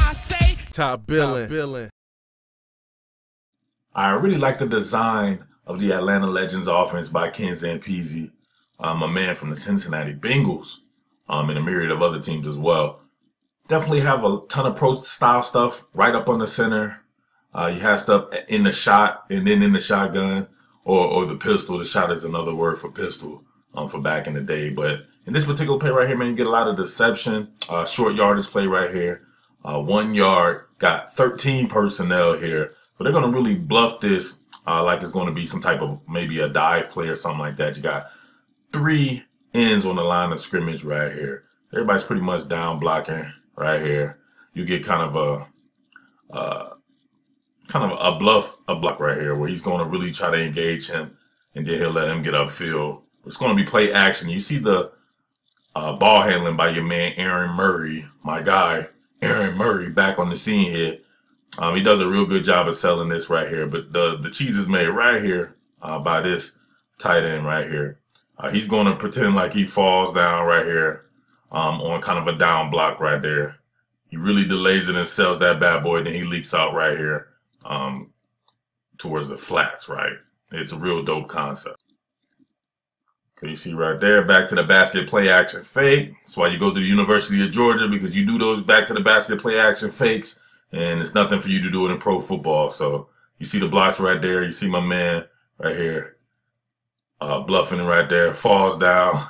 I say? Top Billin. I really like the design of the Atlanta Legends offense by Ken Zampese, a man from the Cincinnati Bengals, and a myriad of other teams as well. Definitely have a ton of pro style stuff right up on the center. You have stuff in the shot and then in the shotgun or the pistol. The shot is another word for pistol for back in the day. But in this particular play right here, man, you get a lot of deception. Short yardage play right here. 1 yard, got 13 personnel here. But they're going to really bluff this like it's going to be some type of maybe a dive play or something like that. You got 3 ends on the line of scrimmage right here. Everybody's pretty much down blocking right here. You get kind of a block right here where he's going to really try to engage him, and then he'll let him get upfield. It's going to be play action. You see the ball handling by your man Aaron Murray, my guy Aaron Murray, back on the scene here. He does a real good job of selling this right here, but the cheese is made right here by this tight end right here. He's going to pretend like he falls down right here on kind of a down block right there. He really delays it and sells that bad boy, then he leaks out right here towards the flats, right? It's a real dope concept. Okay, you see right there, back to the basket play action fake. That's why you go to the University of Georgia, because you do those back to the basket play action fakes, and it's nothing for you to do it in pro football. So you see the blocks right there. You see my man right here bluffing right there, falls down.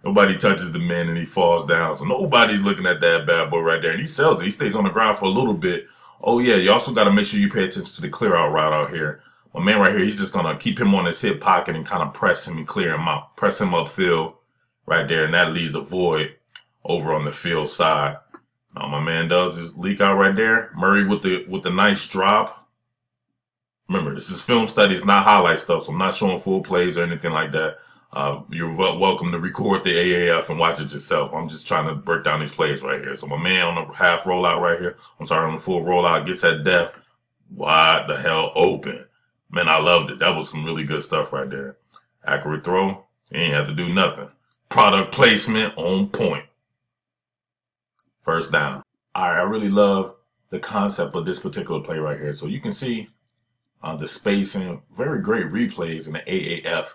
Nobody touches the man, and he falls down. So nobody's looking at that bad boy right there, and he sells it. He stays on the ground for a little bit. Oh, yeah, you also got to make sure you pay attention to the clear out route out here. My man right here, he's just going to keep him on his hip pocket and kind of press him and clear him out. Press him upfield right there, and that leaves a void over on the field side. All my man does is leak out right there. Murray with the nice drop. Remember, this is film studies, not highlight stuff, so I'm not showing full plays or anything like that. You're welcome to record the AAF and watch it yourself. I'm just trying to break down these plays right here. So my man on the half rollout right here, on the full rollout, gets that depth wide the hell open. Man, I loved it. That was some really good stuff right there. Accurate throw. You ain't have to do nothing. Product placement on point. First down. All right, I really love the concept of this particular play right here. So you can see the spacing, very great replays in the AAF.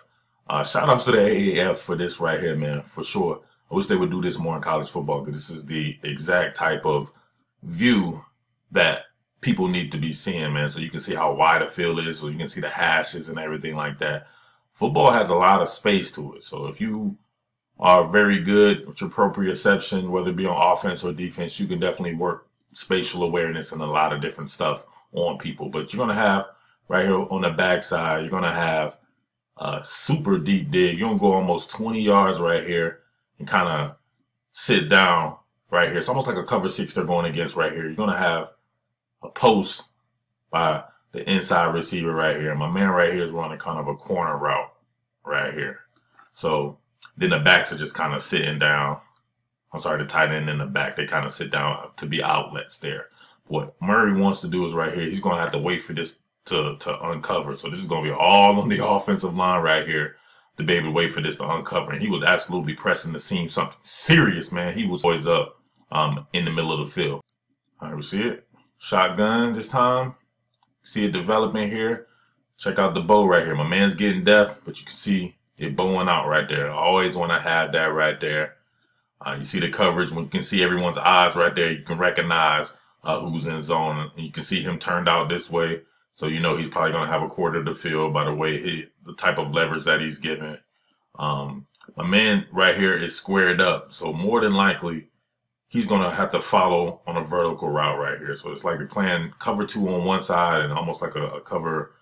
Shout out to the AAF for this right here, man, for sure. I wish they would do this more in college football, because this is the exact type of view that people need to be seeing, man. So you can see how wide the field is, so you can see the hashes and everything like that. Football has a lot of space to it. So if you are very good with your proprioception, whether it be on offense or defense, you can definitely work spatial awareness and a lot of different stuff on people. But you're going to have right here on the backside, you're going to have a super deep dig. You're going to go almost 20 yards right here and kind of sit down right here. It's almost like a cover 6 they're going against right here. You're going to have a post by the inside receiver right here. My man right here is running kind of a corner route right here. So then the backs are just kind of sitting down. I'm sorry, the tight end in the back, they kind of sit down to be outlets there. What Murray wants to do is right here, he's going to have to wait for this to uncover. So this is going to be all on the offensive line right here to be able to wait for this to uncover. And he was absolutely pressing the seam, something serious, man. He was always up in the middle of the field. All right, we see it. Shotgun this time. See it developing here. Check out the bow right here. My man's getting depth, but you can see it bowing out right there. I always want to have that right there. You see the coverage. When you can see everyone's eyes right there, you can recognize who's in zone. And you can see him turned out this way. So you know he's probably going to have a quarter of the field by the way the type of leverage that he's given. My man right here is squared up. So more than likely, he's going to have to follow on a vertical route right here. So it's like you're playing cover 2 on one side and almost like a cover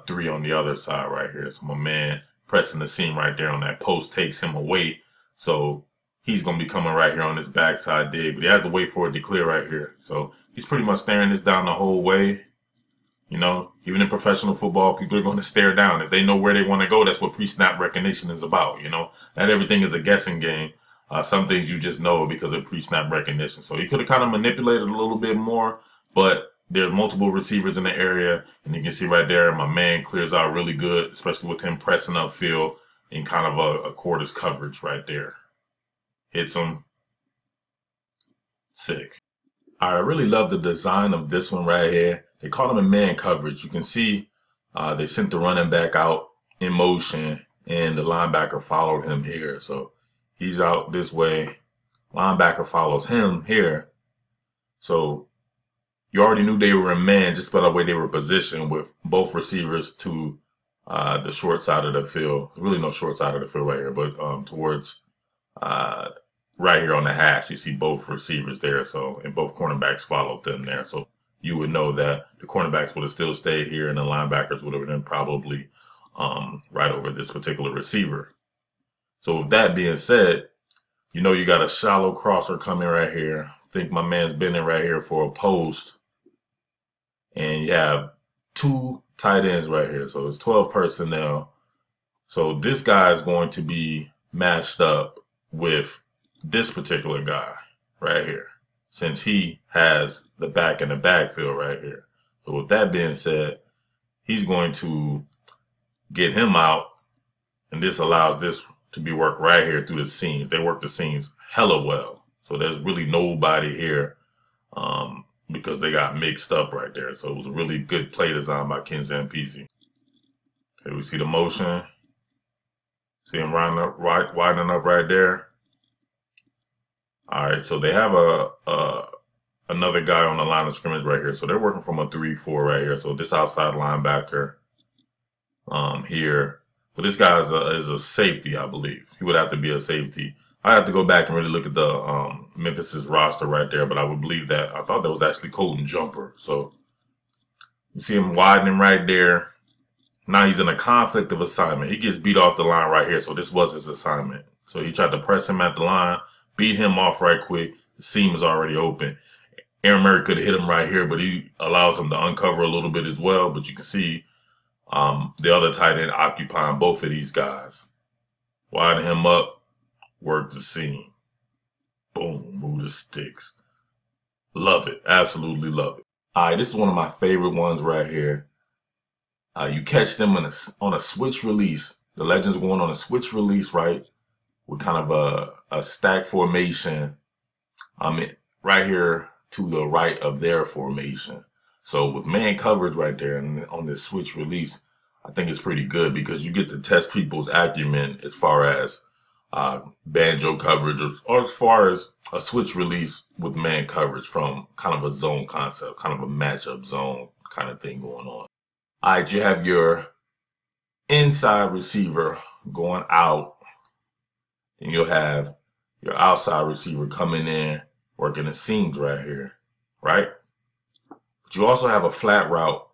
3 on the other side right here. So my man pressing the seam right there on that post takes him away. So he's going to be coming right here on this backside dig, but he has to wait for it to clear right here. So he's pretty much staring this down the whole way. You know, even in professional football, people are going to stare down. If they know where they want to go, that's what pre-snap recognition is about. You know, not everything is a guessing game. Some things you just know because of pre-snap recognition. So he could have kind of manipulated a little bit more, but there's multiple receivers in the area. And you can see right there, my man clears out really good, especially with him pressing upfield in kind of a quarters coverage right there. Hits him. Sick. I really love the design of this one right here. They call him a man coverage. You can see they sent the running back out in motion, and the linebacker followed him here. So he's out this way. Linebacker follows him here. So you already knew they were in man just by the way they were positioned with both receivers to the short side of the field. There's really no short side of the field right here, but towards right here on the hash, you see both receivers there. So, and both cornerbacks followed them there. So you would know that the cornerbacks would have still stayed here and the linebackers would have been probably right over this particular receiver. So with that being said, you know you got a shallow crosser coming right here. I think my man's been in right here for a post. And you have two tight ends right here. So it's 12 personnel. So this guy is going to be matched up with this particular guy right here, since he has the back in the backfield right here. So with that being said, he's going to get him out, and this allows this to be worked right here through the seams. They work the seams hella well. So there's really nobody here because they got mixed up right there. So it was a really good play design by Ken Zampese. Okay, we see the motion. See him widening up right there. All right, so they have another guy on the line of scrimmage right here. So they're working from a 3-4 right here. So this outside linebacker here. But this guy is a safety, I believe. He would have to be a safety. I have to go back and really look at the Memphis's roster right there. But I would believe that. I thought that was actually Colton Jumper. So you see him widening right there. Now he's in a conflict of assignment. He gets beat off the line right here. So this was his assignment. So he tried to press him at the line, beat him off right quick. The seam is already open. Aaron Murray could have hit him right here, but he allows him to uncover a little bit as well. But you can see the other tight end occupying both of these guys. Widen him up, work the seam. Boom, move the sticks. Love it. Absolutely love it. All right, this is one of my favorite ones right here. You catch them on a switch release. The Legends going on a switch release, right? With kind of a stack formation. Right here to the right of their formation. So with man coverage right there and on this switch release, I think it's pretty good because you get to test people's acumen as far as banjo coverage or as far as a switch release with man coverage from kind of a zone concept, kind of a matchup zone kind of thing going on. All right, you have your inside receiver going out, and you'll have your outside receiver coming in, working the seams right here, right? But you also have a flat route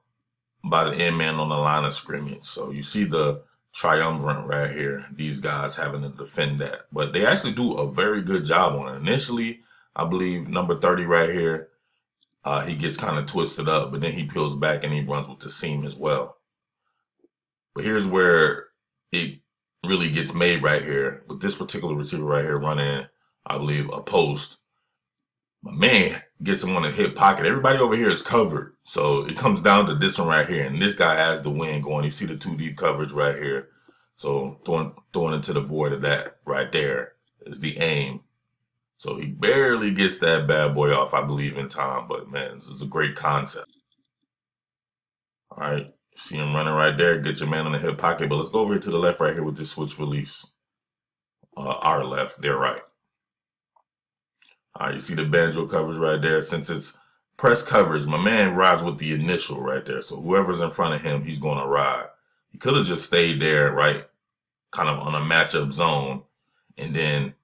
by the end man on the line of scrimmage. So you see the triumvirate right here, these guys having to defend that. But they actually do a very good job on it. Initially, I believe number 30 right here, he gets kind of twisted up, but then he peels back and he runs with the seam as well. But here's where it really gets made right here. With this particular receiver right here running, I believe, a post. My man gets him on a hip pocket. Everybody over here is covered. So it comes down to this one right here. And this guy has the win going. You see the 2 deep coverage right here. So throwing into the void of that right there is the aim. So he barely gets that bad boy off, I believe, in time. But, man, this is a great concept. All right. See him running right there. Get your man on the hip pocket. But let's go over here to the left right here with this switch release. Our left, their right. All right, you see the banjo coverage right there. Since it's press coverage, my man rides with the initial right there. So whoever's in front of him, he's going to ride. He could have just stayed there, right, kind of on a matchup zone, and then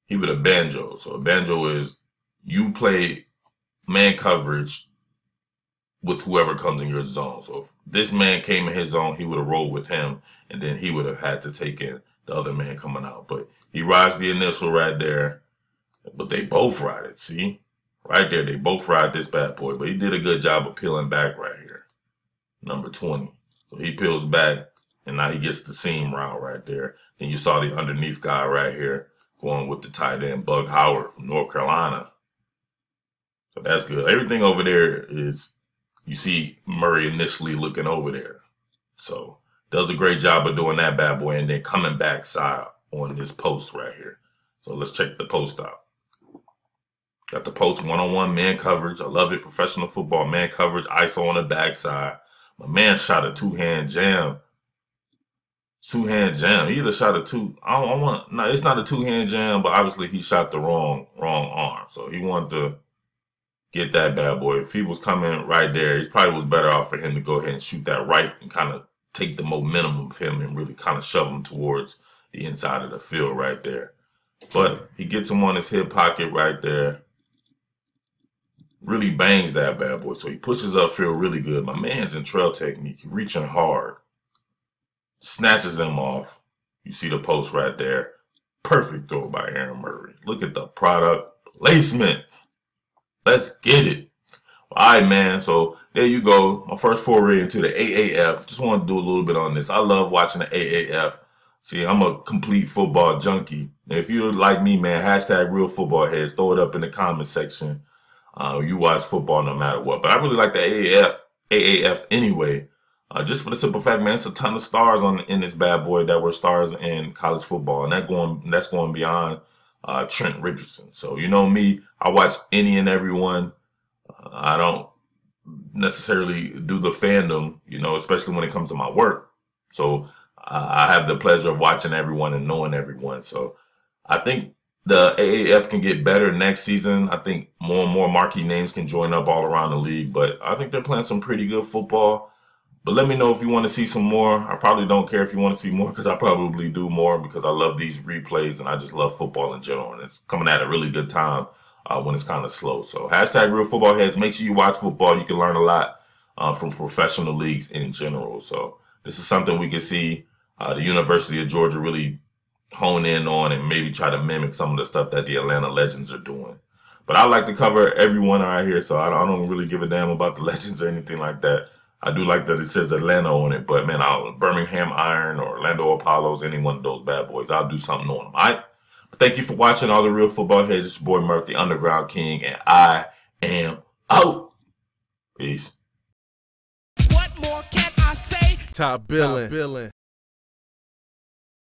he would have banjo. So a banjo is you play man coverage with whoever comes in your zone. So if this man came in his zone, he would have rolled with him, and then he would have had to take in the other man coming out. But he rides the initial right there. But they both ride it, see? Right there, they both ride this bad boy. But he did a good job of peeling back right here. Number 20. So he peels back, and now he gets the seam route right there. And you saw the underneath guy right here going with the tight end, Bug Howard from North Carolina. So that's good. Everything over there is, you see Murray initially looking over there. So does a great job of doing that bad boy and then coming back side on this post right here. So let's check the post out. Got the post one-on-one man coverage. I love it. Professional football man coverage. ISO on the backside. My man shot a two-hand jam. Two-hand jam. He either shot a two. No, it's not a two-hand jam, but obviously he shot the wrong arm. So he wanted to get that bad boy. If he was coming right there, he probably was better off for him to go ahead and shoot that right and kind of take the momentum of him and really kind of shove him towards the inside of the field right there. But he gets him on his hip pocket right there. Really bangs that bad boy. So he pushes upfield really good. My man's in trail technique. He's reaching hard. Snatches him off. You see the post right there. Perfect throw by Aaron Murray. Look at the product placement. Let's get it. All right, man. So there you go. My first foray into the AAF. Just want to do a little bit on this. I love watching the AAF. See, I'm a complete football junkie. And if you're like me, man, hashtag real football heads, throw it up in the comment section. You watch football no matter what. But I really like the AAF anyway. Just for the simple fact, man, it's a ton of stars in this bad boy that were stars in college football. And that's going beyond Trent Richardson. So you know me, I watch any and every one. I don't necessarily do the fandom, you know, especially when it comes to my work. So I have the pleasure of watching everyone and knowing everyone. So I think the AAF can get better next season. I think more and more marquee names can join up all around the league. But I think they're playing some pretty good football. But let me know if you want to see some more. I probably don't care if you want to see more because I probably do more because I love these replays and I just love football in general. And it's coming at a really good time when it's kind of slow. So hashtag real football heads. Make sure you watch football. You can learn a lot from professional leagues in general. So this is something we can see the University of Georgia really hone in on and maybe try to mimic some of the stuff that the Atlanta Legends are doing. But I like to cover everyone out here, so I don't really give a damn about the Legends or anything like that. I do like that it says Atlanta on it, but man, Birmingham Iron or Orlando Apollos, any one of those bad boys, I'll do something on them. All right? But thank you for watching all the real football heads. It's your boy Murf, the Underground King, and I am out. Peace. What more can I say? Top Billin.